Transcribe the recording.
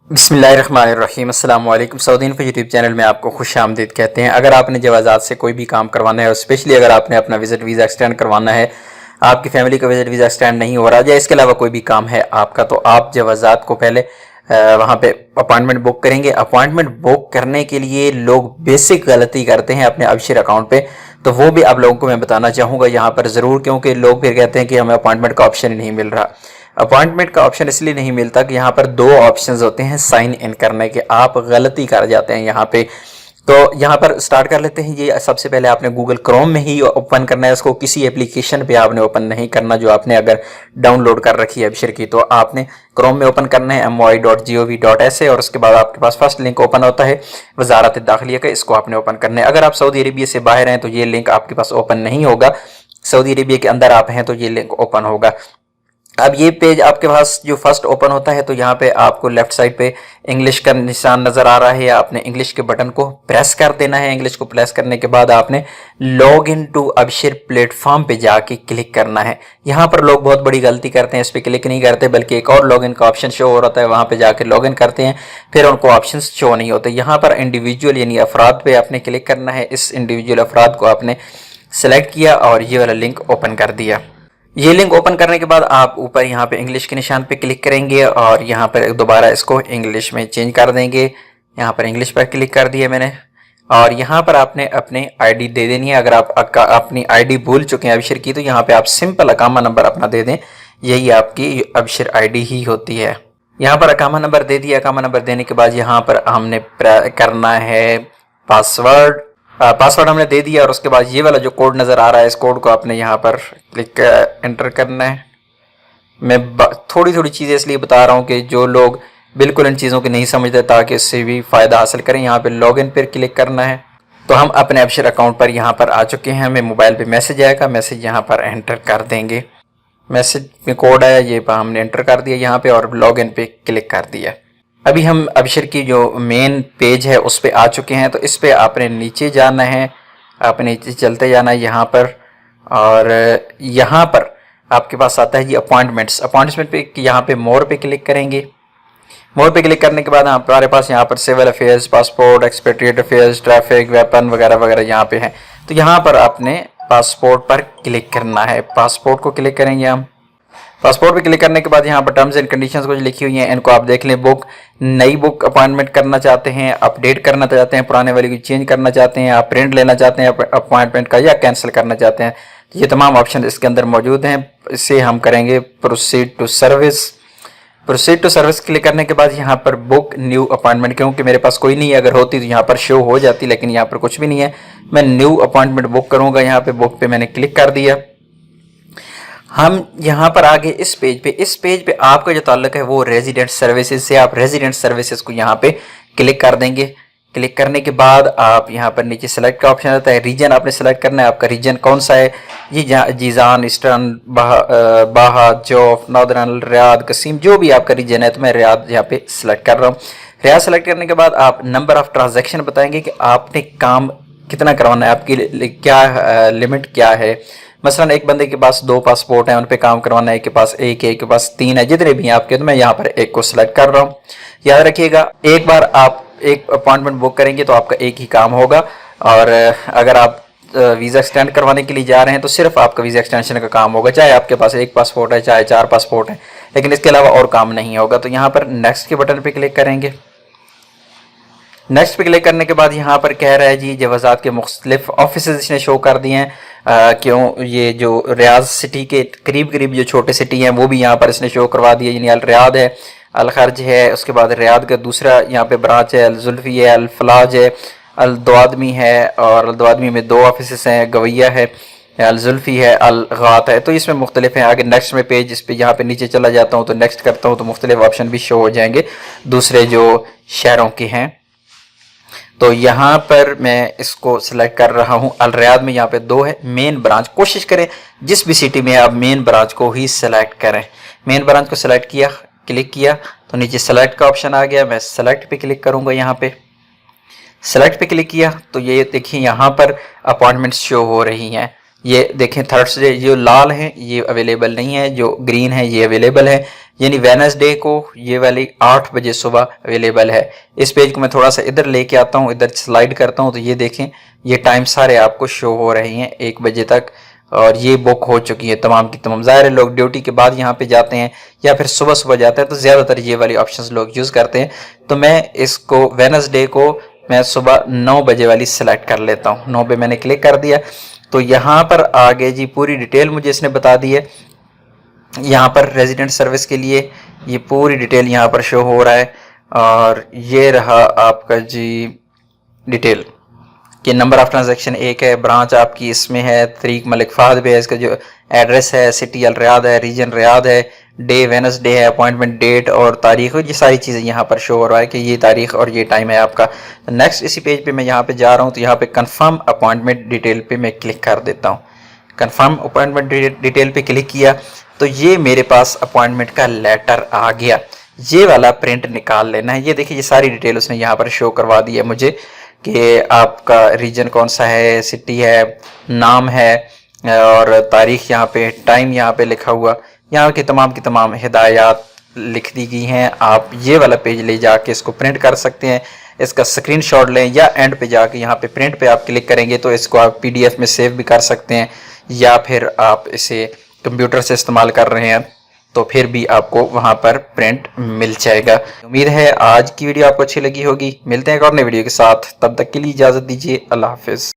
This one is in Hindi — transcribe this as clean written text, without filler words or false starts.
बिस्मिल्लाहिर्रहमानिर्रहीम अस्सलाम वालेकुम। सऊदी इन्फो यूट्यूब चैनल में आपको खुश आमदीद कहते हैं। अगर आपने जवाज़ात से कोई भी काम करवाना है और स्पेशली अगर आपने अपना विज़िट वीज़ा एक्सटेंड करवाना है, आपकी फैमिली का विज़िट वीज़ा एक्सटेंड नहीं हो रहा या इसके अलावा कोई भी काम है आपका, तो आप जवाज़ात को पहले वहाँ पे अपॉइंटमेंट बुक करेंगे। अपॉइंटमेंट बुक करने के लिए लोग बेसिक गलती करते हैं अपने अबशिर अकाउंट पे, तो वो भी आप लोगों को मैं बताना चाहूँगा यहाँ पर ज़रूर, क्योंकि लोग फिर कहते हैं कि हमें अपॉइंटमेंट का ऑप्शन ही नहीं मिल रहा। अपॉइंटमेंट का ऑप्शन इसलिए नहीं मिलता कि यहाँ पर दो ऑप्शंस होते हैं साइन इन करने के, आप गलती कर जाते हैं यहाँ पे। तो यहाँ पर स्टार्ट कर लेते हैं। ये सबसे पहले आपने गूगल क्रोम में ही ओपन करना है, इसको किसी एप्लीकेशन पे आपने ओपन नहीं करना जो आपने अगर डाउनलोड कर रखी है अबशिर की। तो आपने क्रोम में ओपन करना है moi.gov.sa और उसके बाद आपके पास फर्स्ट लिंक ओपन होता है वजारत दाखिलिया का, इसको आपने ओपन करना है। अगर आप सऊदी अरेबिया से बाहर हैं तो ये लिंक आपके पास ओपन नहीं होगा, सऊदी अरेबिया के अंदर आप हैं तो ये लिंक ओपन होगा। अब ये पेज आपके पास जो फर्स्ट ओपन होता है तो यहाँ पे आपको लेफ्ट साइड पे इंग्लिश का निशान नज़र आ रहा है, आपने इंग्लिश के बटन को प्रेस कर देना है। इंग्लिश को प्रेस करने के बाद आपने लॉग इन टू अबशिर प्लेटफॉर्म पे जाके क्लिक करना है। यहाँ पर लोग बहुत बड़ी गलती करते हैं, इस पर क्लिक नहीं करते बल्कि एक और लॉग इन का ऑप्शन शो हो रहा है, वहाँ पर जाके लॉग इन करते हैं, फिर उनको ऑप्शन शो नहीं होते। यहाँ पर इंडिविजुअल यानी अफराद पे आपने क्लिक करना है। इस इंडिविजुअल अफराद को आपने सेलेक्ट किया और ये वाला लिंक ओपन कर दिया। ये लिंक ओपन करने के बाद आप ऊपर यहाँ पे इंग्लिश के निशान पे क्लिक करेंगे और यहाँ पर दोबारा इसको इंग्लिश में चेंज कर देंगे। यहाँ पर इंग्लिश पर क्लिक कर दिया मैंने और यहाँ पर आपने अपनी आईडी दे देनी है। अगर आप अपनी आईडी भूल चुके हैं अबशिर की तो यहाँ पे आप सिंपल अकामा नंबर अपना दे दें, यही आपकी अबशिर आईडी ही होती है। यहाँ पर अकामा नंबर दे दिया। अकामा नंबर देने के बाद यहाँ पर हमने करना है पासवर्ड। पासवर्ड हमने दे दिया और उसके बाद ये वाला जो कोड नज़र आ रहा है इस कोड को आपने यहाँ पर क्लिक एंटर करना है। मैं थोड़ी थोड़ी चीज़ें इसलिए बता रहा हूँ कि जो लोग बिल्कुल इन चीज़ों को नहीं समझते ताकि इससे भी फ़ायदा हासिल करें। यहाँ पे लॉगिन पर क्लिक करना है। तो हम अपने अबशिर अकाउंट पर यहाँ पर आ चुके हैं। हमें मोबाइल पे मैसेज आएगा, मैसेज यहाँ पर एंटर कर देंगे। मैसेज में कोड आया, ये हमने एंटर कर दिया यहाँ पे और लॉगिन पे क्लिक कर दिया। अभी हम अबशिर की जो मेन पेज है उस पर आ चुके हैं। तो इस पर आपने नीचे जाना है, आपने नीचे चलते जाना है यहाँ पर और यहाँ पर आपके पास आता है जी अपॉइंटमेंट्स। अपॉइंटमेंट पे यहाँ पे मोर पे क्लिक करेंगे। मोर पे क्लिक करने के बाद हमारे पास यहाँ पर civil affairs, passport, expatriate affairs, traffic, weapon वगैरह वगैरह यहाँ पे हैं। तो यहाँ पर आपने पासपोर्ट पर क्लिक करना है। पासपोर्ट को क्लिक करेंगे हम। पासपोर्ट पे क्लिक करने के बाद यहाँ पर टर्म्स एंड कंडीशंस कुछ लिखी हुई हैं, इनको आप देख लें। बुक, नई बुक अपॉइंटमेंट करना चाहते हैं, अपडेट करना चाहते हैं, पुराने वाली को चेंज करना चाहते हैं, आप प्रिंट लेना चाहते हैं अपॉइंटमेंट का या कैंसिल करना चाहते हैं, ये तमाम ऑप्शन इसके अंदर मौजूद हैं। इससे हम करेंगे proceed to service. Proceed to service click करने के बाद यहाँ पर बुक न्यू अपॉइंटमेंट, क्योंकि मेरे पास कोई नहीं है, अगर होती तो यहाँ पर शो हो जाती, लेकिन यहाँ पर कुछ भी नहीं है। मैं न्यू अपॉइंटमेंट बुक करूँगा। यहाँ पे बुक पे मैंने क्लिक कर दिया। हम यहाँ पर आगे इस पेज पे आपका जो ताल्लुक है वो रेजिडेंट सर्विसेज से, आप रेजिडेंट सर्विसेज को यहाँ पे क्लिक कर देंगे। क्लिक करने के बाद आप यहाँ पर नीचे सेलेक्ट का ऑप्शन आता है, रीजन आपने सेलेक्ट करना है, आपका रीजन कौन सा है। ये जीजान, ईस्टर्न, बाहा, जौफ, नॉर्दर्न, रियाद, कसीम, जो भी आपका रीजन है, तो मैं रियाद यहाँ पे सिलेक्ट कर रहा हूँ। रियाद सेलेक्ट करने के बाद आप नंबर ऑफ ट्रांजेक्शन बताएंगे कि आपने काम कितना करवाना है, आपकी क्या लिमिट क्या है। मसलन एक बंदे के पास 2 पासपोर्ट हैं, उन पे काम करवाना है, एक के पास 1 है, एक के पास 3 है, जितने भी हैं आपके, तो मैं यहाँ पर 1 को सिलेक्ट कर रहा हूँ। याद रखिएगा, एक बार आप एक अपॉइंटमेंट बुक करेंगे तो आपका एक ही काम होगा, और अगर आप वीज़ा एक्सटेंड करवाने के लिए जा रहे हैं तो सिर्फ आपका वीज़ा एक्सटेंशन का काम होगा, चाहे आपके पास 1 पासपोर्ट है, चाहे 4 पासपोर्ट है, लेकिन इसके अलावा और काम नहीं होगा। तो यहाँ पर नेक्स्ट के बटन पर क्लिक करेंगे। नेक्स्ट पे क्लिक करने के बाद यहाँ पर कह रहा है जी जवाज़ात के मुख्तलिफ ऑफिस इसने शो कर दिए हैं। क्यों, ये जो रियाद सिटी के करीब करीब जो छोटे सिटी हैं वो भी यहाँ पर इसने शो करवा दिए, यानी अल रियाद है, अल खर्ज है, उसके बाद रियाद का दूसरा यहाँ पे ब्रांच है, अल जुल्फी है, अल फलाज है, अल दुआदमी है, और अल दुआदमी में 2 ऑफिस हैं, गवैया है, अल जुल्फी है, अल गात है। तो इसमें मुख्तलिफ हैं। आगे नेक्स्ट में पेज, इस पर यहाँ पे नीचे चला जाता हूँ तो नेक्स्ट करता हूँ तो मुख्तलिफ ऑप्शन भी शो हो जाएंगे दूसरे जो शहरों के हैं। तो यहाँ पर मैं इसको सिलेक्ट कर रहा हूँ। अल रियाद में यहाँ पे 2 है। मेन ब्रांच, कोशिश करें जिस भी सिटी में आप मेन ब्रांच को ही सिलेक्ट करें। मेन ब्रांच को सिलेक्ट किया, क्लिक किया तो नीचे सेलेक्ट का ऑप्शन आ गया। मैं सेलेक्ट पे क्लिक करूँगा। यहाँ पे सेलेक्ट पे क्लिक किया तो ये देखिए यहाँ पर अपॉइंटमेंट्स शो हो रही हैं। ये देखें थर्सडे जो लाल है ये अवेलेबल नहीं है, जो ग्रीन है ये अवेलेबल है। यानी वेडनेसडे को ये वाली 8 बजे सुबह अवेलेबल है। इस पेज को मैं थोड़ा सा इधर लेके आता हूँ, इधर स्लाइड करता हूँ तो ये देखें ये टाइम सारे आपको शो हो रहे हैं 1 बजे तक, और ये बुक हो चुकी है तमाम की तमाम। ज़ाहिर है लोग ड्यूटी के बाद यहाँ पे जाते हैं या फिर सुबह सुबह जाते हैं तो ज़्यादातर ये वाली ऑप्शंस लोग यूज़ करते हैं। तो मैं इसको वेडनेसडे को मैं सुबह 9 बजे वाली सेलेक्ट कर लेता हूँ। 9 पे मैंने क्लिक कर दिया तो यहाँ पर आगे जी पूरी डिटेल मुझे इसने बता दी है। यहाँ पर रेजिडेंट सर्विस के लिए ये पूरी डिटेल यहाँ पर शो हो रहा है, और ये रहा आपका जी डिटेल कि नंबर ऑफ ट्रांजैक्शन 1 है, ब्रांच आपकी इसमें है, तरीक मलिक फहद पे है, इसका जो एड्रेस है सिटी अल रियाद है, रीजन रियाद है, डे वेडनेसडे है, अपॉइंटमेंट डेट और तारीख, ये सारी चीज़ें यहाँ पर शो हो रहा है कि ये तारीख और ये टाइम है आपका। नेक्स्ट इसी पेज पे मैं यहाँ पे जा रहा हूँ तो यहाँ पे कंफर्म अपॉइंटमेंट डिटेल पे मैं क्लिक कर देता हूँ। कंफर्म अपॉइंटमेंट डिटेल पे क्लिक किया तो ये मेरे पास अपॉइंटमेंट का लेटर आ गया। ये वाला प्रिंट निकाल लेना है। ये देखिए ये सारी डिटेल उसने यहाँ पर शो करवा दी है मुझे कि आपका रीजन कौन सा है, सिटी है, नाम है और तारीख यहाँ पे, टाइम यहाँ पे लिखा हुआ, यहाँ की तमाम हिदायत लिख दी गई हैं। आप ये वाला पेज ले जाके इसको प्रिंट कर सकते हैं, इसका स्क्रीनशॉट लें या एंड पे जाके यहाँ पे प्रिंट पे आप क्लिक करेंगे तो इसको आप PDF में सेव भी कर सकते हैं, या फिर आप इसे कंप्यूटर से इस्तेमाल कर रहे हैं तो फिर भी आपको वहां पर प्रिंट मिल जाएगा। उम्मीद है आज की वीडियो आपको अच्छी लगी होगी। मिलते हैं एक और नई वीडियो के साथ, तब तक के लिए इजाज़त दीजिए। अल्लाह हाफिज़।